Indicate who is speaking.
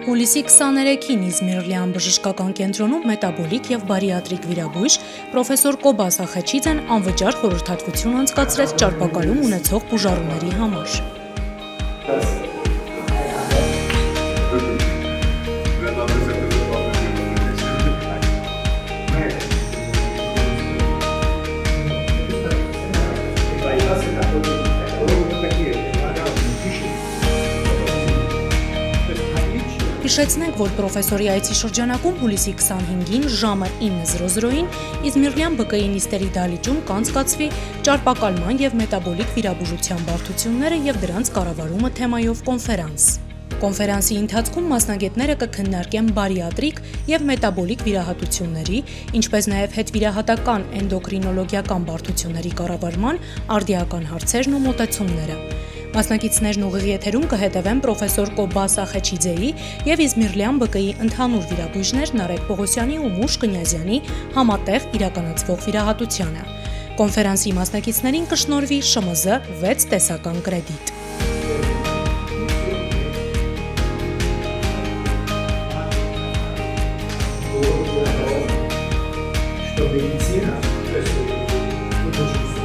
Speaker 1: Հուլիսի 23-ին Իզմիրլյան բժշկական կենտրոնում մետաբոլիկ և բարիատրիկ վիրաբույժ պրոֆեսոր Կոբաս Ախեչիձեն անվճար խորհրդատվություն անցկացրեց ճարպակալում ունեցող բուժառուների համար։ Հիշեցնենք, որ պրոֆեսորի այցի շրջանակում հուլիսի 25-ին ժամը 9:00-ին Իզմիրլյան ԲԿ-ի նիստերի դահլիճում կանցկացվի ճարպակալման և մետաբոլիկ վիրաբուժության բարդությունները և դրանց կառավարումը թեմայով կոնֆերանս։ Կոնֆերանսի ընթացքում մասնագետները կքննարկեն բարիատրիկ և մետաբոլիկ վիրահատությունների, ինչպես նաև հետվիրահատական էնդոկրինոլոգիական բարդությունների կառավարման արդիական հարցերն ու մոտեցումները։ Մասնակիցներն ուղիղ եթերում կհետևեն պրոֆեսոր Կոբաս Ախեչիձեի և Իզմիրլյան ԲԿ-ի ընդհանուր վիրաբույժներ Նարեկ Պողոսյանի ու Մուշ Կնյազյանի համատեղ իրականացվող վիրահատությանը։ Կոնֆերանսի մասնակիցներին կշնորհվի ՇՄԶ 6 տեսական կրեդիտ։
Speaker 2: Что медицина, то есть